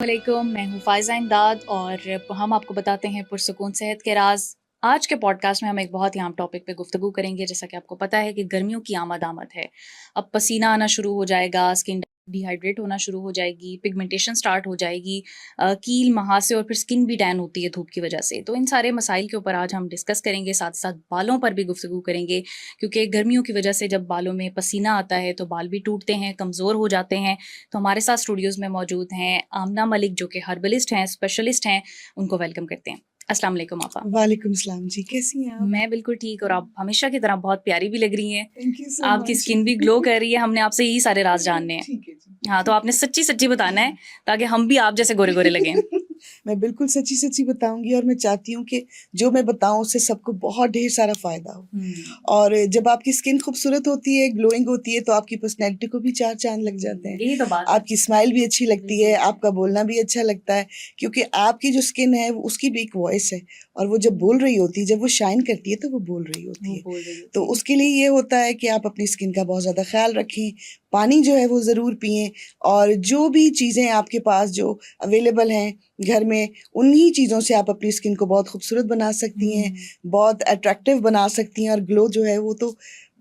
वालेकुम, मैं हूँ फ़ाइज़ा इमदाद और हम आपको बताते हैं पुरसुकून सेहत के राज़। आज के पॉडकास्ट में हम एक बहुत ही अहम टॉपिक पे गुफ्तगू करेंगे। जैसा कि आपको पता है कि गर्मियों की आमद है। अब पसीना आना शुरू हो जाएगा, स्किन डिहाइड्रेट होना शुरू हो जाएगी, पिगमेंटेशन स्टार्ट हो जाएगी, कील, मुहासे और फिर स्किन भी टैन होती है धूप की वजह से। तो इन सारे मसाइल के ऊपर आज हम डिस्कस करेंगे, साथ-साथ बालों पर भी गुफ्तगू करेंगे क्योंकि गर्मियों की वजह से जब बालों में पसीना आता है तो बाल भी टूटते हैं, कमज़ोर हो जाते हैं। तो हमारे साथ स्टूडियोज़ में मौजूद हैं आमना मलिक जो कि हर्बलिस्ट हैं, स्पेशलिस्ट हैं, उनको वेलकम करते हैं। अस्सलाम वालेकुम आफ़ा। वालेकुम सलाम जी, कैसी हैं आप? मैं बिल्कुल ठीक और आप हमेशा की तरह बहुत प्यारी भी लग रही हैं। थैंक यू सो आपकी मच। स्किन भी ग्लो कर रही है, हमने आपसे यही सारे राज़ जानने हैं। ठीक है जी। हाँ, तो आपने सच्ची-सच्ची बताना है ताकि हम भी आप जैसे गोरे-गोरे लगें। मैं बिल्कुल सच्ची-सच्ची बताऊँगी और मैं चाहती हूँ कि जो मैं बताऊँ उससे सबको बहुत ढेर सारा फ़ायदा हो। और जब आपकी स्किन खूबसूरत होती है, ग्लोइंग होती है तो आपकी पर्सनैलिटी को भी 4 चाँद लग जाते हैं। यही तो बात है। आपकी स्माइल भी अच्छी लगती है, आपका बोलना भी अच्छा लगता है क्योंकि आपकी जो स्किन है उसकी भी एक वॉइस है और वो जब बोल रही होती है, जब वो शाइन करती है तो वो बोल रही होती वो है। बोल रही तो होती है। उसके लिए ये होता है कि आप अपनी स्किन का बहुत ज़्यादा ख़्याल रखें, पानी जो है वो ज़रूर पिएँ और जो भी चीज़ें आपके पास जो अवेलेबल हैं घर में, उन्हीं चीज़ों से आप अपनी स्किन को बहुत खूबसूरत बना सकती हैं, बहुत अट्रैक्टिव बना सकती हैं और ग्लो जो है वो तो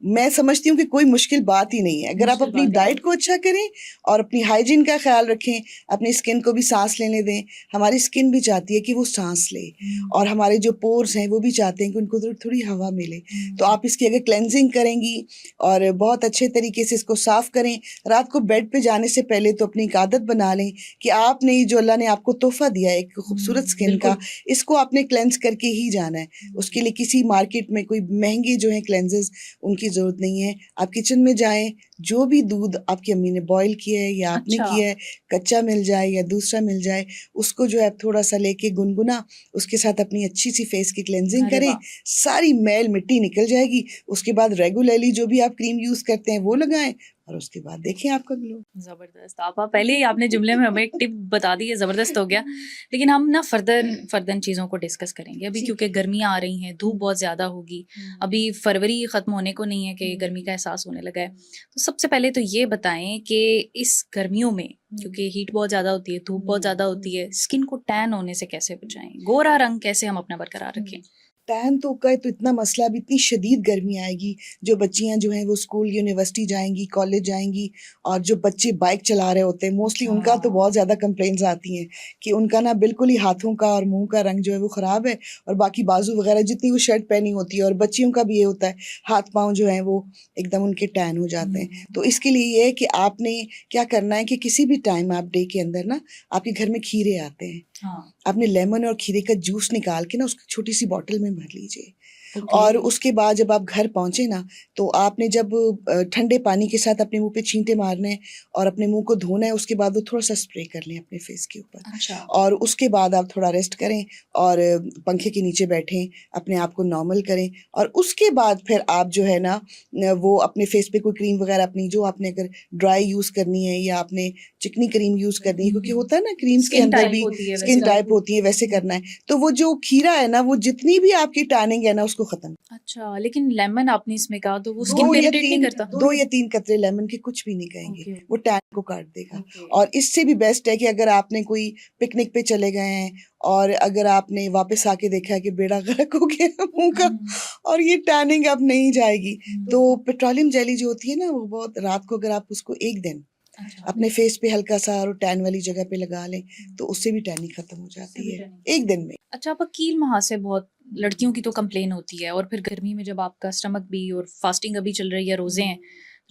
मैं समझती हूँ कि कोई मुश्किल बात ही नहीं है। अगर आप मुश्किल अपनी बात ही नहीं डाइट है। को अच्छा करें और अपनी हाइजीन का ख़्याल रखें, अपनी स्किन को भी साँस लेने दें। हमारी स्किन भी चाहती है कि वो साँस ले और हमारे जो पोर्स हैं वो भी चाहते हैं कि उनको थोड़ी हवा मिले। तो आप इसकी अगर क्लेंजिंग करेंगी और बहुत अच्छे तरीके से इसको साफ़ करें, रात को बेड पे जाने से पहले तो अपनी एक आदत बना लें कि आपने जो अल्लाह ने आपको तोहफ़ा दिया है एक खूबसूरत स्किन का, बिल्कुल। इसको आपने क्लेंज़ करके ही जाना है। उसके लिए किसी मार्केट में कोई महँगे जो हैं क्लेंज़र्स उनकी ज़रूरत नहीं है। आप किचन में जाएँ, जो भी दूध आपकी अम्मी ने बॉयल किया है या आपने अच्छा। किया है, कच्चा मिल जाए या दूसरा मिल जाए, उसको जो है आप थोड़ा-सा लेके गुनगुना, उसके साथ अपनी अच्छी-सी फेस की क्लेंजिंग अरे करें, वाह! सारी मैल मिट्टी निकल जाएगी। उसके बाद रेगुलरली जो भी आप क्रीम यूज़ करते हैं वो लगाएँ और उसके बाद देखें आपका ग्लो। ज़बरदस्त। आपा पहले ही आपने जुमले में हमें एक टिप बता दी है, ज़बरदस्त हो गया। लेकिन हम ना फ़र्दन फ़र्दन चीज़ों को डिस्कस करेंगे अभी ठीक क्योंकि है। गर्मियाँ आ रही हैं, धूप बहुत ज़्यादा होगी। अभी फरवरी ख़त्म होने को नहीं है कि गर्मी का एहसास होने लगा है। तो सबसे पहले तो ये बताएँ कि इस गर्मियों में क्योंकि हीट बहुत ज़्यादा होती है, धूप बहुत ज़्यादा होती है, स्किन को टैन होने से कैसे बचाएँ? गोरा रंग कैसे हम अपना बरकरार रखें? टैन तो का तो इतना मसला अभी इतनी शदीद गर्मी आएगी, जो बच्चियाँ जो हैं वो स्कूल, यूनिवर्सिटी जाएँगी, कॉलेज जाएँगी और जो बच्चे बाइक चला रहे होते हैं मोस्टली उनका तो बहुत ज़्यादा कंप्लेंट्स आती हैं कि उनका ना बिल्कुल ही हाथों का और मुँह का रंग जो है वो ख़राब है और बाकी बाजू वग़ैरह जितनी वो शर्ट पहनी होती है और बच्चियों का भी ये होता है, हाथ-पाँव जो हैं वो एकदम उनके टैन हो जाते हैं। तो इसके लिए ये है कि आपने क्या करना है कि किसी भी टाइम आप डे के अंदर ना आपके घर में खीरे आते हैं। हाँ, आपने लेमन और खीरे का जूस निकाल के ना उसको छोटी-सी बॉटल में भर लीजिए ओके। और उसके बाद जब आप घर पहुँचे ना, तो आपने जब ठंडे पानी के साथ अपने मुँह पे छींटे मारने हैं और अपने मुँह को धोना है, उसके बाद वो थोड़ा-सा स्प्रे कर लें अपने फेस के ऊपर अच्छा। और उसके बाद आप थोड़ा रेस्ट करें और पंखे के नीचे बैठें, अपने आप को नॉर्मल करें और उसके बाद फिर आप जो है ना वो अपने फेस पे कोई क्रीम वगैरह अपनी जो आपने अगर ड्राई यूज़ करनी है या आपने चिकनी क्रीम यूज़ करनी है क्योंकि होता है ना क्रीम्स के स्किन अंदर टाइप भी होती है स्किन वैसे। टाइप होती है वैसे करना है। तो वो जो खीरा है ना, वो जितनी भी आपकी टैनिंग है ना उसको ख़त्म अच्छा, लेकिन लेमन आपने इसमें कहा तो वो स्किन 2 को या इरिटेट नहीं 3 करता? 2 या 3 कतरे लेमन के कुछ भी नहीं कहेंगे, ओके, वो ओके, टैन को काट देगा। ओके। और इससे भी बेस्ट है कि अगर आपने कोई पिकनिक पे चले गए हैं और अगर आपने वापस आके देखा है कि बेड़ा गर्क हो गया मुँह का और ये टैनिंग अब नहीं जाएगी, तो पेट्रोलियम जेली जो होती है ना, वो बहुत रात को अगर आप उसको 1 दिन अच्छा। अपने फेस पे हल्का-सा और टैन वाली जगह पे लगा लें, तो उससे भी टैनिंग खत्म हो जाती है, 1 दिन में। अच्छा, आपका कील मुहासे बहुत लड़कियों की तो कंप्लेन होती है और फिर गर्मी में जब आपका स्टमक भी और फास्टिंग अभी चल रही है, रोज़े हैं,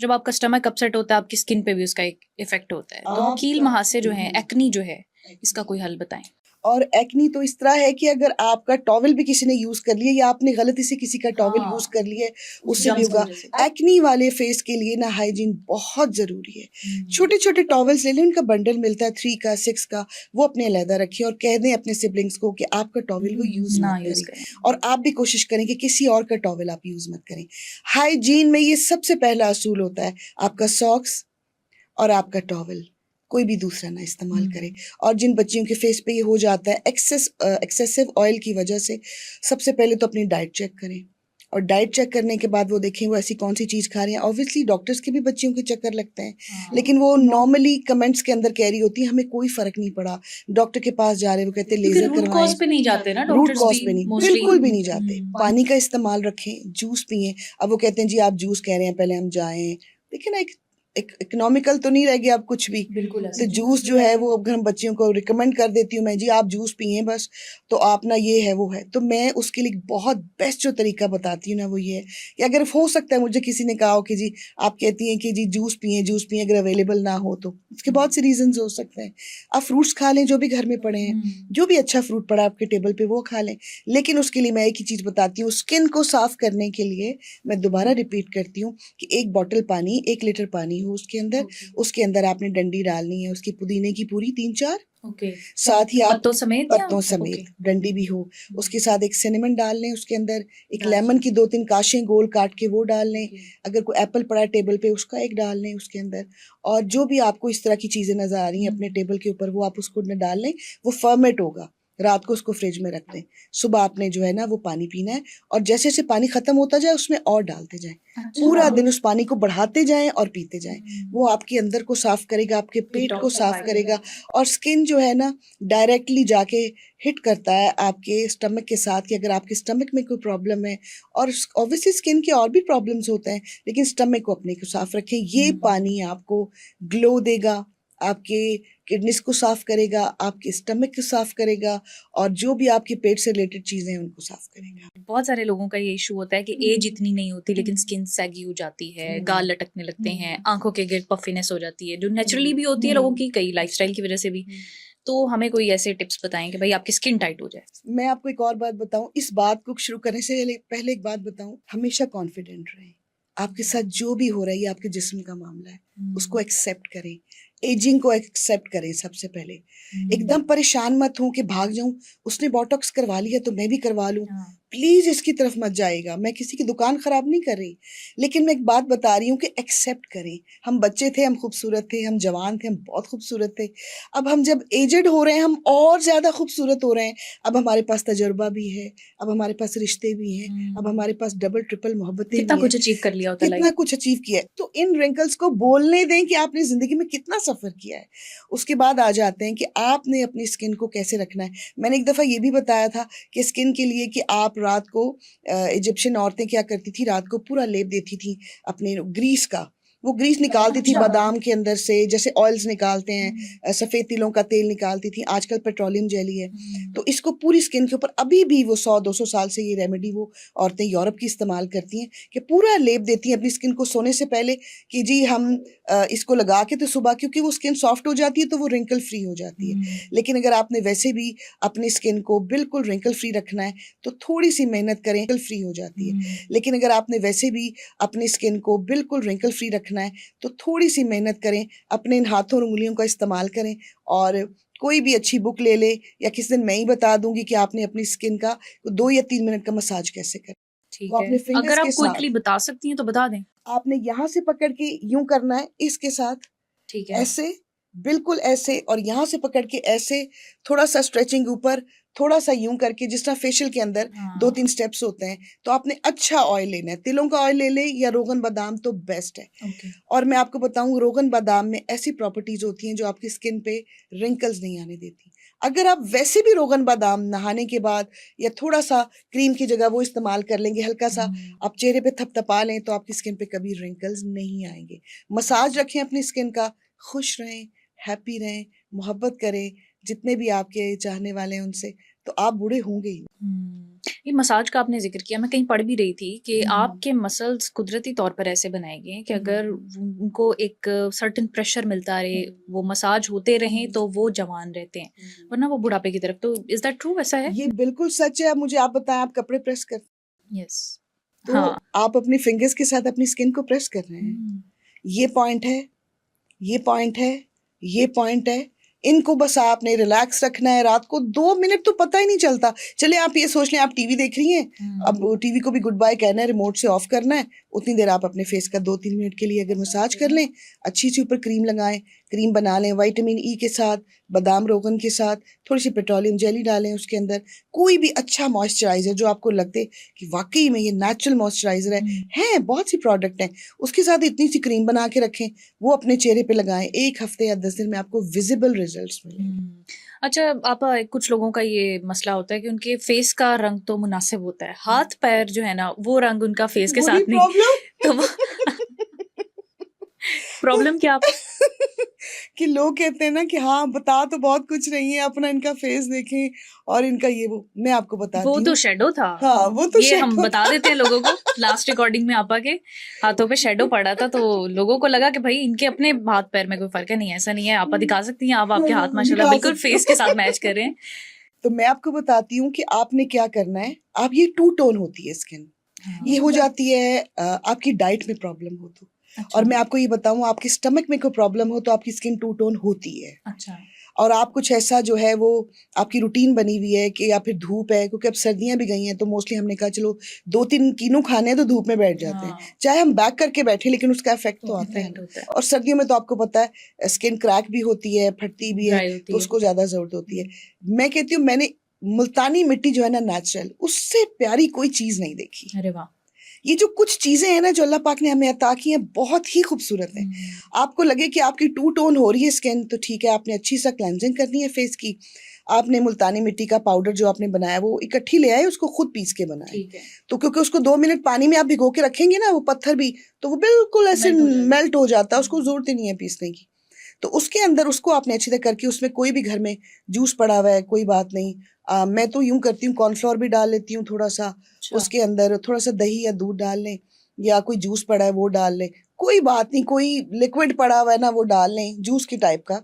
जब आपका स्टमक अपसेट होता है, आपकी स्किन पे भी उसका एक इफ़ेक्ट होता है। तो कील मुहासे जो हैं, एक्ने जो है, इसका कोई हल बताएँ? और एक्नी तो इस तरह है कि अगर आपका टॉवल भी किसी ने यूज़ कर लिया या आपने गलती से किसी का टॉवल यूज़ हाँ, कर लिया है, उस उससे भी जर्म्स की होगा। वज़ह से। एक्नी वाले फेस के लिए ना हाइजीन बहुत ज़रूरी है। छोटे-छोटे टॉवल्स ले लें, उनका बंडल मिलता है 3 का, 6 का, वो अपने अलहदा रखिए और कह दें अपने सिबलिंग्स को कि आपका टॉवल वो यूज़ मत ना यूज़ करें करें। और आप भी कोशिश करें कि किसी और का टॉवल आप यूज़ मत करें। हाइजीन में ये सबसे पहला असूल होता है, आपका सॉक्स और आपका टॉवल, कोई भी दूसरा ना इस्तेमाल करें। और जिन बच्चियों के फेस पे ये हो जाता है एक्सेसिव ऑयल की वजह से, सबसे पहले तो अपनी डाइट चेक करें। और डाइट चेक करने के बाद वो देखें वो ऐसी कौन सी चीज़ खा रहे हैं। ऑब्वियसली डॉक्टर्स के भी बच्चियों के चक्कर लगते हैं, लेकिन वो नॉर्मली कमेंट्स के अंदर कह रही होती है हमें कोई फ़र्क नहीं पड़ा, डॉक्टर के पास जा रहे हैं, वो कहते हैं क्योंकि लेज़र रूट करवाएं। कॉज पे नहीं जाते ना रूट डॉक्टर्स कॉज भी पे नहीं, मोस्टली। बिल्कुल भी नहीं जाते। पानी का इस्तेमाल रखें, जूस पिए। अब वो कहते हैं जी आप जूस कह रहे हैं, पहले हम जाएं। देखिए ना, एक इकोनॉमिकल तो नहीं रह गया अब कुछ भी। बिल्कुल तो ऐसा। जूस जो है वो अब हम बच्चियों को रिकमेंड कर देती हूँ मैं, जी आप जूस पिए बस, तो आप ना ये है वो है। तो मैं उसके लिए बहुत बेस्ट जो तरीका बताती हूँ ना वो ये है कि अगर हो सकता है, मुझे किसी ने कहा हो कि जी आप कहती हैं कि जी जूस पिए, अगर अवेलेबल ना हो तो उसके बहुत से रीजंस हो सकते हैं। आप फ्रूट्स खा लें जो भी घर में पड़े हैं, जो भी अच्छा फ्रूट पड़ा आपके टेबल पे वो खा लें। लेकिन उसके लिए मैं एक ही चीज़ बताती हूँ, स्किन को साफ करने के लिए मैं दोबारा रिपीट करती हूँ कि 1 बॉटल पानी, 1 लीटर पानी हो उसके अंदर, उसके अंदर आपने डंडी डालनी है उसकी पुदीने की पूरी 3-4, ओके। साथ ही आप पत्तों समेत या पत्तों समेत ओके। डंडी भी हो, उसके साथ एक सिनेमन डाल लें उसके अंदर, एक डाल लेमन की 2-3 काशें गोल काट के वो डाल लें। ओके। अगर कोई एप्पल पड़ा है टेबल पे उसका एक डाल लें उसके अंदर। और जो भी आपको इस तरह की चीज़ें नज़र आ रही हैं अपने टेबल के ऊपर वो आप उसको न डाल लें, वो फर्मेंट होगा। रात को उसको फ्रिज में रख दें, सुबह आपने जो है ना वो पानी पीना है, और जैसे जैसे पानी खत्म होता जाए उसमें और डालते जाएं। अच्छा। पूरा दिन उस पानी को बढ़ाते जाएं और पीते जाएं। वो आपके अंदर को साफ करेगा, आपके पेट को साफ करेगा, और स्किन जो है ना डायरेक्टली जाके हिट करता है आपके स्टमक के साथ कि अगर आपके स्टमक में कोई प्रॉब्लम है, और ऑब्वियसली स्किन के और भी प्रॉब्लम्स होते हैं, लेकिन स्टमक को अपने को साफ रखें। ये पानी आपको ग्लो देगा, आपके किडनीज को साफ करेगा, आपके स्टमक को साफ करेगा, और जो भी आपके पेट से रिलेटेड चीज़ें हैं उनको साफ करेगा। बहुत सारे लोगों का ये इशू होता है कि एज इतनी नहीं होती लेकिन स्किन सैगी हो जाती है, गाल लटकने लगते हैं, आंखों के गिर्द पफिनेस हो जाती है, जो नेचुरली भी होती है लोगों की, कई लाइफस्टाइल की वजह से भी। तो हमें कोई ऐसे टिप्स बताएं कि भाई आपकी स्किन टाइट हो जाए। मैं आपको एक और बात बताऊं, इस बात को शुरू करने से पहले एक बात बताऊं, हमेशा कॉन्फिडेंट रहें। आपके साथ जो भी हो रहा है ये आपके जिस्म का मामला है, उसको एक्सेप्ट करें। एजिंग को एक्सेप्ट करें सबसे पहले। एकदम परेशान मत हो कि भाग जाऊं, उसने बोटॉक्स करवा लिया तो मैं भी करवा लूं। प्लीज इसकी तरफ मत जाएगा। मैं किसी की दुकान खराब नहीं कर रही, लेकिन मैं एक बात बता रही हूँ कि एक्सेप्ट करें। हम बच्चे थे, हम खूबसूरत थे, हम जवान थे, हम बहुत खूबसूरत थे। अब हम जब एजेड हो रहे हैं हम और ज्यादा खूबसूरत हो रहे हैं। अब हमारे पास तजुर्बा भी है, अब हमारे पास रिश्ते भी हैं, अब हमारे पास डबल ट्रिपल मोहब्बतें कितना भी कुछ हैं, अचीव कर लिया होता कितना लाइफ। कुछ अचीव किया है। तो इन रिंकल्स को बोलने दें कि आपने जिंदगी में कितना सफर किया है। उसके बाद आ जाते हैं कि आपने अपनी स्किन को कैसे रखना है। मैंने एक दफा ये भी बताया था कि स्किन के लिए कि आप रात को, इजिप्शियन औरतें क्या करती थी, रात को पूरा लेप देती थी अपने ग्रीस का। वो ग्रीस निकालती थी बादाम के अंदर से, जैसे ऑयल्स निकालते हैं, सफ़ेद तिलों का तेल निकालती थी। आजकल पेट्रोलियम जेली है, तो इसको पूरी स्किन के ऊपर अभी भी वो 100-200 साल से ये रेमेडी वो औरतें यूरोप की इस्तेमाल करती हैं कि पूरा लेप देती हैं अपनी स्किन को सोने से पहले कि जी हम इसको लगा के तो सुबह, क्योंकि वो स्किन सॉफ्ट हो जाती है तो वो रिंकल फ्री हो जाती है। लेकिन अगर आपने वैसे भी अपनी स्किन को बिल्कुल रिंकल फ्री रखना है तो थोड़ी सी मेहनत करें, रिंकल फ्री हो जाती है। लेकिन अगर आपने वैसे भी अपनी स्किन को बिल्कुल रिंकल फ्री रखना है तो थोड़ी सी मेहनत करें, अपने इन हाथों और उंगलियों का इस्तेमाल करें, और कोई भी अच्छी बुक ले ले, या किसी दिन मैं ही बता दूंगी कि आपने अपनी स्किन का 2 या 3 मिनट का मसाज कैसे करें। ठीक वो है, अपने फिंगर्स अगर के आप साथ क्विकली बता सकती हैं तो बता दें। आपने यहाँ से पकड़ के यूं करना है, इसके साथ ठीक है। ऐसे, बिल्कुल ऐसे, और यहाँ से पकड़ के ऐसे, थोड़ा सा स्ट्रेचिंग ऊपर, थोड़ा सा यूं करके, जिस तरह फेशियल के अंदर 2-3 स्टेप्स होते हैं। तो आपने अच्छा ऑयल लेना है, तिलों का ऑयल ले ले या रोगन बादाम तो बेस्ट है। ओके। और मैं आपको बताऊं, रोगन बादाम में ऐसी प्रॉपर्टीज होती हैं जो आपकी स्किन पे रिंकल्स नहीं आने देती। अगर आप वैसे भी रोगन बादाम नहाने के बाद या थोड़ा सा क्रीम की जगह वो इस्तेमाल कर लेंगे, हल्का सा आप चेहरे पे थपथपा लें, तो आपकी स्किन पे कभी रिंकल्स नहीं आएंगे। मसाज रखें अपनी स्किन का, खुश रहें, हैप्पी रहें, मोहब्बत करें जितने भी आपके चाहने वाले हैं उनसे, तो आप बूढ़े होंगे ही। ये मसाज का आपने जिक्र किया, मैं कहीं पढ़ भी रही थी कि आपके मसल्स कुदरती तौर पर ऐसे बनाए गए हैं कि अगर उनको एक सर्टेन प्रेशर मिलता रहे, वो मसाज होते रहें तो वो जवान रहते हैं, वरना वो बुढ़ापे की तरफ। तो इज दैट ट्रू? ऐसा है? ये बिल्कुल सच है। अब मुझे आप बताएं, आप कपड़े प्रेस कर, यस। तो हाँ। आप अपनी फिंगर्स के साथ अपनी स्किन को प्रेस कर रहे हैं। ये पॉइंट है, ये पॉइंट है, ये पॉइंट है, इनको बस आपने रिलैक्स रखना है। रात को 2 मिनट तो पता ही नहीं चलता। चले आप ये सोच लें आप टीवी देख रही हैं, अब टीवी को भी गुड बाय कहना है, रिमोट से ऑफ करना है, उतनी देर आप अपने फेस का 2-3 मिनट के लिए अगर मसाज कर लें, अच्छी सी ऊपर क्रीम लगाएं, क्रीम बना लें विटामिन ई के साथ, बादाम रोगन के साथ, थोड़ी सी पेट्रोलियम जेली डालें उसके अंदर। कोई भी अच्छा मॉइस्चराइजर जो आपको लगते कि वाकई में ये नेचुरल मॉइस्चराइजर है बहुत सी प्रोडक्ट हैं, उसके साथ इतनी सी क्रीम बना के रखें, वो अपने चेहरे पे लगाएं। 1 हफ्ते या 10 दिन में आपको विजिबल रिजल्ट्स मिलेंगे। अच्छा, आप कुछ लोगों का ये मसला होता है कि उनके फेस का रंग तो मुनासिब होता है, हाथ पैर जो है ना वो रंग उनका फेस के वही साथ नहीं, तो प्रॉब्लम। वो प्रॉब्लम क्या आप कि लोग कहते हैं ना कि हाँ बता तो बहुत कुछ रही है, अपना इनका फेस देखें और इनका ये वो। मैं आपको वो बताती तो हूँ। शेडो था, हाँ वो तो ये हम शेडो बता था। देते हैं लोगों को। लास्ट रिकॉर्डिंग में आपा के हाथों पे शेडो पड़ा था, तो लोगों को लगा कि भाई इनके अपने हाथ पैर में कोई फर्क है। नहीं, ऐसा नहीं है, आपा दिखा सकती हैं, आप आपके हाथ माशाल्लाह दिखा बिल्कुल सकते फेस के हो। साथ मैच कर रहे हैं। तो मैं आपको बताती हूँ कि आपने क्या करना है। आप ये टू टोन होती है स्किन, ये हो जाती है आपकी डाइट में प्रॉब्लम हो तो। अच्छा और मैं आपको ये बताऊँ, आपके स्टमक में कोई प्रॉब्लम हो तो आपकी स्किन टू टोन होती है। अच्छा और आप कुछ ऐसा जो है वो आपकी रूटीन बनी हुई है कि या फिर धूप है, क्योंकि अब सर्दियां भी गई हैं तो मोस्टली हमने कहा चलो 2-3 कीनू खाने हैं तो धूप में बैठ जाते हैं, हाँ, चाहे हम बैक करके बैठे लेकिन उसका इफेक्ट तो तो आता है इफेक्ट ना। होता है, और सर्दियों में तो आपको पता है स्किन क्रैक भी होती है, फटती भी है, ड्राई तो होती है। उसको ज्यादा जरूरत होती है। मैं कहती हूँ मैंने मुल्तानी मिट्टी जो है ना नेचुरल, उससे प्यारी कोई चीज नहीं देखी। अरे वाह। ये जो कुछ चीजें हैं ना जो अल्लाह पाक ने हमें अता की हैं, बहुत ही खूबसूरत हैं। आपको लगे कि आपकी टू टोन हो रही है स्किन, तो ठीक है, आपने अच्छी सा क्लेंजिंग करनी है फेस की। आपने मुल्तानी मिट्टी का पाउडर जो आपने बनाया वो इकट्ठी ले आए, उसको खुद पीस के बनाए। ठीक है, तो क्योंकि उसको 2 मिनट पानी में आप भिगो के रखेंगे ना, वो पत्थर भी तो वो बिल्कुल ऐसे मेल्ट हो जाएगा। मेल्ट हो जाता है, उसको जरूरत ही नहीं है पीसने की। तो उसके अंदर उसको आपने अच्छी तरह करके, उसमें कोई भी घर में जूस पड़ा हुआ है कोई बात नहीं, मैं तो यूं करती हूँ कॉर्नफ्लोर भी डाल लेती हूँ थोड़ा सा, अच्छा उसके अंदर थोड़ा सा दही या दूध डाल लें, या कोई जूस पड़ा है वो डाल लें, कोई बात नहीं, कोई लिक्विड पड़ा हुआ है ना वो डाल लें जूस की टाइप का।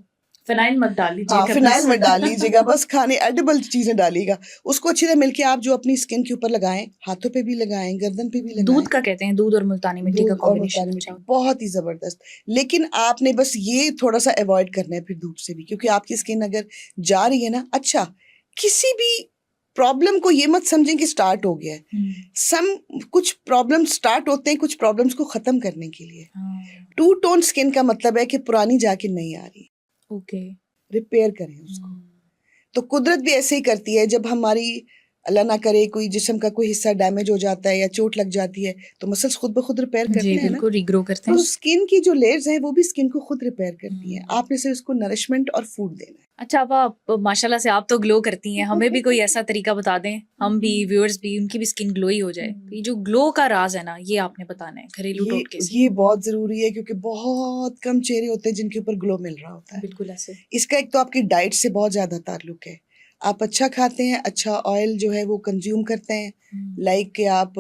फिनाइल मत डाल हाँ लीजिएगा फिनाइल बस। मत डाल लीजिएगा, बस खाने एडिबल चीजें डालिएगा। उसको अच्छी तरह मिलके आप जो अपनी स्किन के ऊपर लगाएं, हाथों पे भी लगाएं, गर्दन पे भी लगाएं। दूध का कहते हैं, दूध और मुल्तानी मिट्टी का दूध और कॉम्बिनेशन मुल्तानी अच्छा मिट्टी होता बहुत ही जबरदस्त। लेकिन आपने बस ये थोड़ा सा अवॉइड करना है फिर धूप से भी, क्योंकि आपकी स्किन अगर जा रही है ना, अच्छा किसी भी प्रॉब्लम को ये मत समझें कि स्टार्ट हो गया है। है। सम कुछ प्रॉब्लम स्टार्ट होते हैं कुछ प्रॉब्लम्स को खत्म करने के लिए। हाँ, टू टोन स्किन का मतलब है कि पुरानी जाके नहीं आ रही, ओके। रिपेयर करें उसको। तो कुदरत भी ऐसे ही करती है, जब हमारी अल्लाह ना करे कोई जिस्म का कोई हिस्सा डैमेज हो जाता है या चोट लग जाती है, तो मसल्स खुद ब खुद रिपेयर जी करते हैं ना। बिल्कुल, रीग्रो करते तो हैं। स्किन की जो लेयर्स हैं वो भी स्किन को खुद रिपेयर करती हैं, आपने सिर्फ उसको नरिशमेंट और फूड देना अच्छा, अब आप माशाल्लाह से आप तो ग्लो करती हैं, हमें भी कोई ऐसा तरीका बता दें, हम भी व्यूअर्स भी उनकी भी स्किन ग्लो ही हो जाए। तो ये जो ग्लो का राज है ना, ये आपने बताना है घरेलू है। टोटके से। ये बहुत जरूरी है, क्योंकि बहुत कम चेहरे होते हैं जिनके ऊपर ग्लो मिल रहा होता है। बिल्कुल ऐसे। इसका एक तो आपकी डाइट से बहुत ज्यादा ताल्लुक है। आप अच्छा खाते हैं, अच्छा ऑयल जो है वो कंज्यूम करते हैं, लाइक कि आप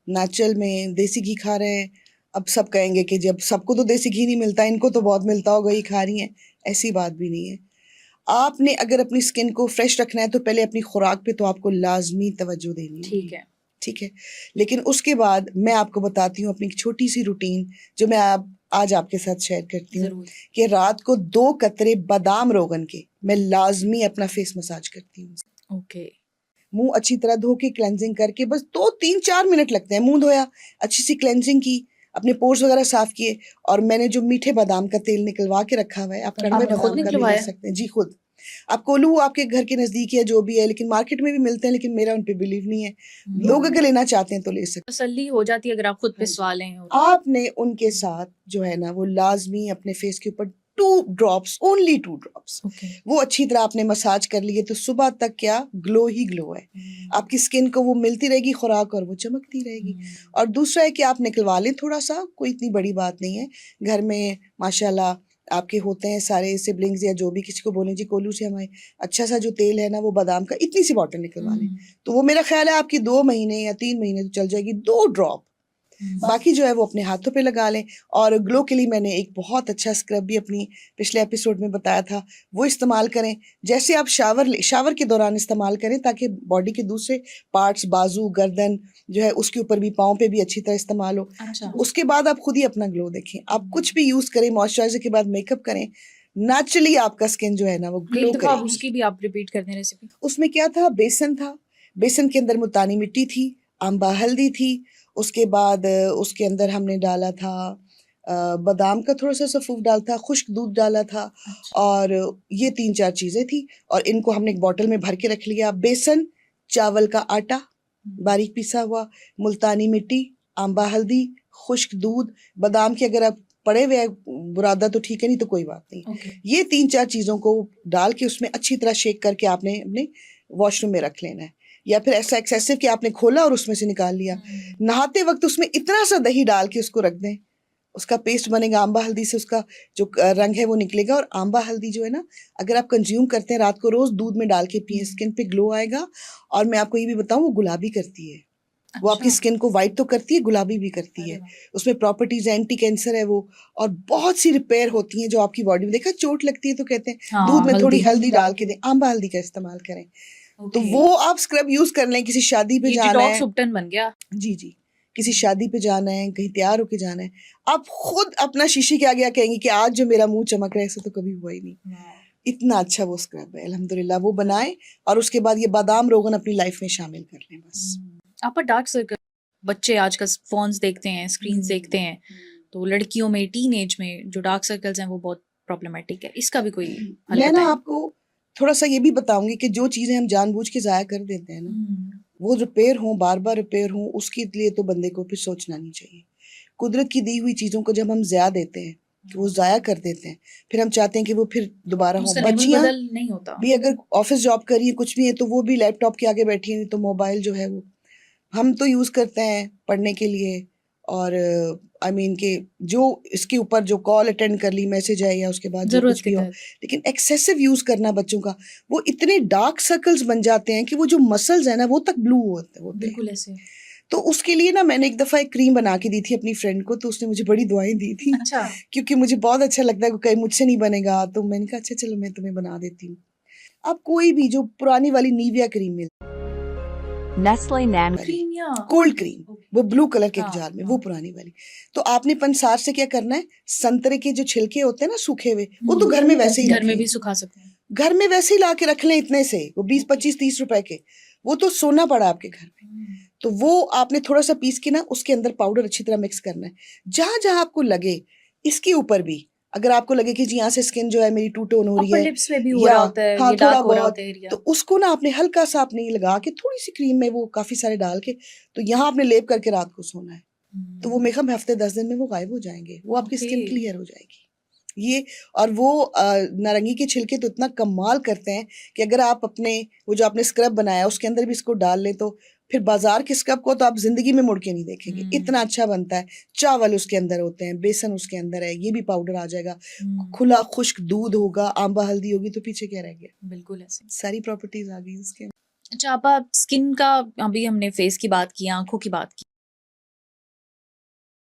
नेचुरल में देसी घी खा रहे हैं। अब सब कहेंगे कि जब सबको तो देसी घी नहीं मिलता, इनको तो बहुत मिलता होगा, ये खा रही हैं, ऐसी बात भी नहीं है। आपने अगर अपनी स्किन को फ्रेश रखना है तो पहले अपनी खुराक पे तो आपको लाजमी तवज्जो देनी ठीक होगी, है, ठीक है। लेकिन उसके बाद मैं आपको बताती हूँ अपनी एक छोटी सी रूटीन जो मैं आज आपके साथ शेयर करती हूँ, जरूर। कि रात को 2 कतरे बादाम रोगन के मैं लाजमी अपना फेस मसाज करती हूँ। ओके। मुंह अच्छी तरह धो के क्लेंजिंग करके, बस 2-3-4 मिनट लगते हैं। मुंह धोया, अच्छी सी क्लेंजिंग की, अपने पोर्स वगैरह साफ किए, और मैंने जो मीठे बादाम का तेल निकलवा के रखा हुआ है, आप कड़वे आपने खुद बादाम का भी ले निकलवाया? सकते हैं जी, खुद। आप कोलू आपके घर के नजदीक या जो भी है, लेकिन मार्केट में भी मिलते हैं, लेकिन मेरा उन पे बिलीव नहीं है। लोग अगर लेना चाहते हैं तो ले सकते तसल्ली हो जाती है अगर आप खुद पे हाँ जी। सवालें और हैं। आपने उनके साथ जो है ना वो लाजमी अपने फेस के ऊपर 2 ड्रॉप्स, ओनली 2 ड्रॉप्स, ओके। वो अच्छी तरह आपने मसाज कर लिए, तो सुबह तक क्या ग्लो ही ग्लो है। आपकी स्किन को वो मिलती रहेगी खुराक और वो चमकती रहेगी। और दूसरा है कि आप निकलवा लें थोड़ा सा, कोई इतनी बड़ी बात नहीं है। घर में माशाल्लाह आपके होते हैं सारे सिबलिंग्स या जो भी, किसी को बोलें जी कोलू से हमारे अच्छा सा जो तेल है ना वो बादाम का, इतनी सी बॉटल निकलवा लें, तो वो मेरा ख्याल है आपकी 2 महीने या 3 महीने तो चल जाएगी, 2 ड्रॉप। बाकी जो है वो अपने हाथों पे लगा लें। और ग्लो के लिए मैंने एक बहुत अच्छा स्क्रब भी अपनी पिछले एपिसोड में बताया था, वो इस्तेमाल करें। जैसे आप शावर के दौरान इस्तेमाल करें, ताकि बॉडी के दूसरे पार्ट्स, बाजू, गर्दन जो है उसके ऊपर भी, पाँव पे भी अच्छी तरह इस्तेमाल हो। अच्छा, उसके बाद आप खुद ही अपना ग्लो देखें। आप कुछ भी यूज करें, मॉइस्चराइजर के बाद मेकअप करें, नेचुरली आपका स्किन जो है ना वो एक ग्लो दफा करेगी। उसकी भी आप रिपीट कर दें रेसिपी। उसमें क्या था, बेसन था, बेसन के अंदर मुल्तानी मिट्टी थी, अम्बा हल्दी थी, उसके बाद उसके अंदर हमने डाला था बादाम का थोड़ा सा सफ़ूफ डाला था, खुश्क दूध डाला था, अच्छा। और ये 3-4 चीज़ें थी, और इनको हमने एक बॉटल में भर के रख लिया। बेसन, चावल का आटा बारीक पिसा हुआ, मुल्तानी मिट्टी, आंबा हल्दी, खुश्क दूध, बादाम के अगर आप पड़े हुए बुरादा तो ठीक है, नहीं तो कोई बात नहीं। ओके। ये 3-4 चीज़ों को डाल के उसमें अच्छी तरह शेक करके आपने अपने वॉशरूम में रख लेना है, या फिर ऐसा एक्सेसिव कि आपने खोला और उसमें से निकाल लिया। नहाते वक्त उसमें इतना सा दही डाल के उसको रख दें, उसका पेस्ट बनेगा। आंबा हल्दी से उसका जो रंग है वो निकलेगा, और आंबा हल्दी जो है ना, अगर आप कंज्यूम करते हैं रात को रोज दूध में डाल के पिए, स्किन पे ग्लो आएगा। और मैं आपको ये भी बताऊं, वो गुलाबी करती है। वो आपकी अच्छा। स्किन को वाइट तो करती है, गुलाबी भी करती अरे है। वाह। उसमें प्रॉपर्टीज एंटी कैंसर है वो, और बहुत सी रिपेयर होती हैं जो आपकी बॉडी में। देखा, चोट लगती है तो कहते हैं दूध हाँ, में थोड़ी हल्दी। हल्दी डाल के दें, आंबा हल्दी का इस्तेमाल करें। तो ओके। वो आप स्क्रब यूज कर लें, किसी शादी पे ये जाना डिटॉक्स है। उपटन बन गया। जी जी, किसी शादी पे जाना है, कहीं तैयार होके जाना है, आप खुद अपना शीशे के आगे कहेंगे कि आज जो मेरा मुंह चमक रहा है, ऐसा तो कभी हुआ ही नहीं। इतना अच्छा वो स्क्रब है, अल्हम्दुलिल्लाह। वो बनाएं, और उसके बाद ये बादाम रोगन अपनी लाइफ में शामिल कर लें बस। आपका डार्क सर्कल, बच्चे आजकल फोन्स देखते हैं, स्क्रीन्स देखते हैं, तो लड़कियों में टीन एज में जो डार्क सर्कल्स हैं वो बहुत प्रॉब्लमैटिक है, इसका भी कोई हल मैं ना बताएं। आपको थोड़ा सा ये भी बताऊंगी कि जो चीजें हम जानबूझ के जाया कर देते हैं ना, वो रिपेयर हो, बार बार रिपेयर हो, उसके लिए तो बंदे को फिर सोचना नहीं चाहिए। कुदरत की दी हुई चीजों को जब हम ज़्यादा देते हैं, कि वो ज़ाया कर देते हैं, फिर हम चाहते हैं कि वो फिर दोबारा हो। उसका लेवल बच्चियां बदल नहीं होता। भी अगर ऑफिस जॉब कर रही है, कुछ भी है, तो वो भी लैपटॉप के आगे बैठी है, तो मोबाइल जो है वो हम तो यूज़ करते हैं पढ़ने के लिए, और आई मीन कि जो इसके ऊपर जो कॉल अटेंड कर ली, मैसेज है, या उसके बाद जो जरूरत कुछ के भी हो। तहत। लेकिन एक्सेसिव यूज़ करना बच्चों का, वो इतने डार्क सर्कल्स बन जाते हैं कि वो जो मसल्स है ना, वो तक ब्लू होते हैं। बिल्कुल ऐसे। तो उसके लिए ना मैंने एक दफ़ा एक क्रीम बना के दी थी अपनी फ्रेंड को, तो उसने मुझे बड़ी दुआएं दी थी। अच्छा। क्योंकि मुझे बहुत अच्छा लगता है, कहीं मुझसे नहीं बनेगा, तो मैंने कहा अच्छा चलो मैं तुम्हें बना देती हूँ। अब कोई भी जो पुरानी वाली निविया क्रीम मिलती Nestle Nan क्रीम या कोल्ड क्रीम, वो ब्लू कलर के एक हाँ, जार में, हाँ। वो पुरानी वाली। तो आपने पंसार से क्या करना है, संतरे के जो छिलके होते हैं ना सूखे हुए, वो तो घर में वैसे ही घर में रखें। भी सुखा सकते हैं। घर में वैसे ही ला के रख लें, इतने से वो 20-25-30 रुपए के, वो तो सोना पड़ा आपके घर में। तो वो आपने थोड़ा सा पीस के ना उसके अंदर पाउडर अच्छी तरह मिक्स करना है। जहां जहां आपको लगे, इसके ऊपर भी अगर आपको लगे कि जी यहाँ से स्किन जो है मेरी टू टोन हो रही अपर है, लिप्स पे भी हो या रहा होता है, हाँ ये थोड़ा डार्क हो रहा बहुत, होता है एरिया। तो उसको ना आपने हल्का सा अपने लगा के थोड़ी सी क्रीम में वो काफी सारे डाल के, तो यहाँ आपने लेप करके रात को सोना है। तो वो मेकअप हफ्ते 10 दिन में वो गायब हो जाएंगे, वो आपकी स्किन ओके। क्लियर हो जाएगी। ये, और वो नारंगी के छिलके तो इतना कमाल करते हैं कि अगर आप अपने वो जो आपने स्क्रब बनाया उसके अंदर भी इसको डाल लें, तो फिर बाजार के स्क्रब को तो आप जिंदगी में मुड़ के नहीं देखेंगे, इतना अच्छा बनता है। चावल उसके अंदर होते हैं, बेसन उसके अंदर है, ये भी पाउडर आ जाएगा, खुला खुश्क दूध होगा, आंबा हल्दी होगी, तो पीछे क्या रह गया, बिल्कुल ऐसे। सारी प्रॉपर्टीज आ गई उसके। अच्छा, आप स्किन का, अभी हमने फेस की बात की, आंखों की बात की,